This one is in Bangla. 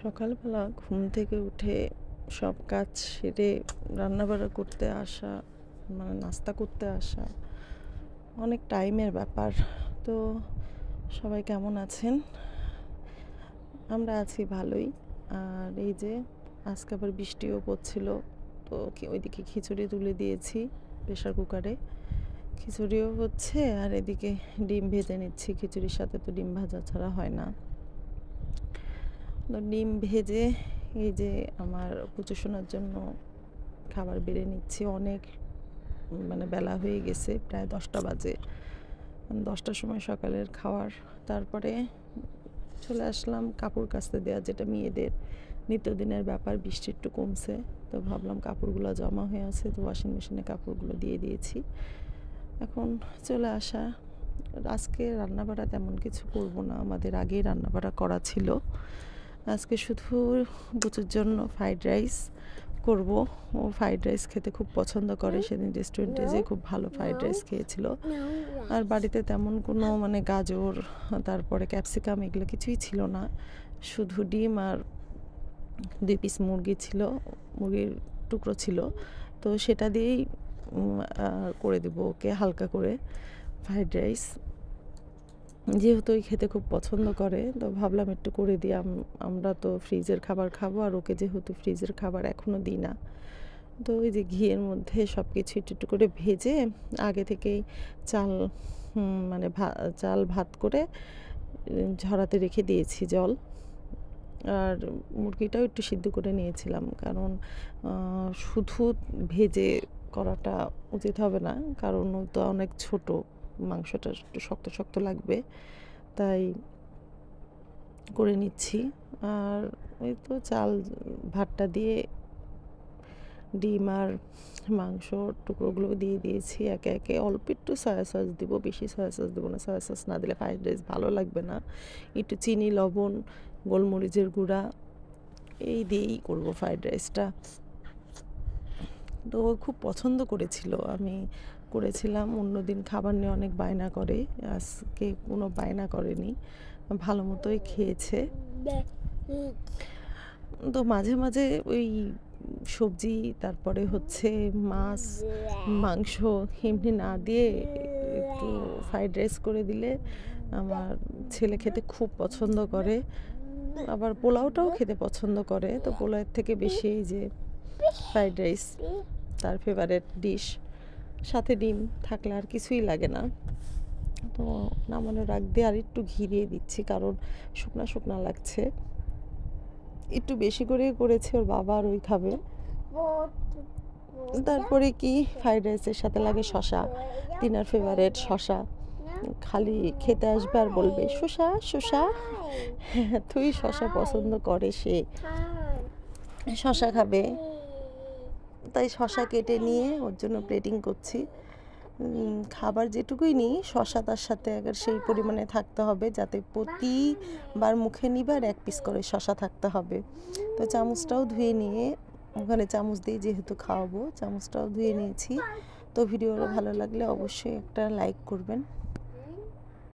সকালবেলা ঘুম থেকে উঠে সব কাজ সেরে রান্নাবাড়া করতে আসা, মানে নাস্তা করতে আসা অনেক টাইমের ব্যাপার। তো সবাই কেমন আছেন? আমরা আছি ভালোই। আর এই যে আজকে আবার বৃষ্টিও পড়ছিল, তো ওইদিকে খিচুড়ি তুলে দিয়েছি প্রেশার কুকারে। খিচুড়িও হচ্ছে আর এদিকে ডিম ভেজে নিচ্ছি। খিচুড়ির সাথে তো ডিম ভাজা ছাড়া হয় না। তো ডিম ভেজে এই যে আমার পুচু সোনার জন্য খাবার বেড়ে নিচ্ছি। অনেক মানে বেলা হয়ে গেছে, প্রায় 10টা বাজে। 10টার সময় সকালের খাওয়ার, তারপরে চলে আসলাম কাপড় কাচতে দেওয়া, যেটা মেয়েদের নিত্যদিনের ব্যাপার। বৃষ্টি একটু কমছে, তো ভাবলাম কাপড়গুলো জমা হয়ে আছে, তো ওয়াশিং মেশিনে কাপড়গুলো দিয়ে দিয়েছি। এখন চলে আসা। আজকে রান্নাবাড়া তেমন কিছু করব না, আমাদের আগেই রান্নাবাড়া করা ছিল। আজকে শুধু বুচুর জন্য ফ্রাইড রাইস করব। ও ফ্রাইড রাইস খেতে খুব পছন্দ করে, সেদিন রেস্টুরেন্টে যেয়ে খুব ভালো ফ্রাইড রাইস খেয়েছিল। আর বাড়িতে তেমন কোনো মানে গাজর, তারপরে ক্যাপসিকাম এগুলো কিছুই ছিল না, শুধু ডিম আর 2 পিস মুরগি ছিল, মুরগির টুকরো ছিল। তো সেটা দিয়েই করে দেবো ওকে হালকা করে ফ্রাইড রাইস, যেহেতু ওই খেতে খুব পছন্দ করে। তো ভাবলাম একটু করে দিই। আমরা তো ফ্রিজের খাবার খাবো, আর ওকে যেহেতু ফ্রিজের খাবার এখনও দিই না। তো ওই যে ঘিয়ের মধ্যে সব কিছু একটু একটু করে ভেজে আগে থেকেই চাল মানে চাল ভাত করে ঝরাতে রেখে দিয়েছি জল। আর মুরগিটাও একটু সিদ্ধ করে নিয়েছিলাম, কারণ শুধু ভেজে করাটা উচিত হবে না, কারণ ও তো অনেক ছোট, মাংসটা একটু শক্ত শক্ত লাগবে, তাই করে নিচ্ছি। আর ওই তো চাল ভাতটা দিয়ে ডিম আর মাংসর টুকরোগুলো দিয়ে দিয়েছি একে একে। অল্প একটু সয়া সস দিব, বেশি সয়া সস দেবো না, সয়া সস না দিলে ফ্রাইড রাইস ভালো লাগবে না। একটু চিনি, লবণ, গোলমরিচের গুঁড়া এই দিয়েই করবো ফ্রাইড রাইসটা। তো ও খুব পছন্দ করেছিল, আমি করেছিলাম। অন্যদিন খাবার নিয়ে অনেক বায়না করে, আজকে কোনো বায়না করেনি, ভালো মতোই খেয়েছে। তো মাঝে মাঝে ওই সবজি, তারপরে হচ্ছে মাছ, মাংস এমনি না দিয়ে একটু ফ্রাইড রাইস করে দিলে আমার ছেলে খেতে খুব পছন্দ করে। আবার পোলাওটাও খেতে পছন্দ করে, তো পোলাওয়ের থেকে বেশি এই যে ফ্রাইড রাইস তার ফেভারিট ডিশ। সাথে ডিম থাকলে আর কিছুই লাগে না। তো নামানোর আগ দিয়ে আর একটু ঘি দিয়ে দিচ্ছি, কারণ শুকনা শুকনা লাগছে। একটু বেশি করে করেছি, ওর বাবা আর ওই খাবে। তারপরে কি ফ্রাইড রাইসের সাথে লাগে শসা, তিনার ফেভারিট শসা। খালি খেতে আসবে আর বলবে শসা শসা। তুই শসা পছন্দ করে সে, শসা খাবে। তাই শসা কেটে নিয়ে ওর জন্য প্লেটিং করছি। খাবার যেটুকুই নিই, শসা তার সাথে আগে সেই পরিমাণে থাকতে হবে, যাতে প্রতিবার মুখে নিবার 1 পিস করে শসা থাকতে হবে। তো চামচটাও ধুয়ে নিয়ে, ওখানে চামচ দিয়ে যেহেতু খাওয়াবো, চামচটাও ধুয়ে নিয়েছি। তো ভিডিওটা ভালো লাগলে অবশ্যই একটা লাইক করবেন।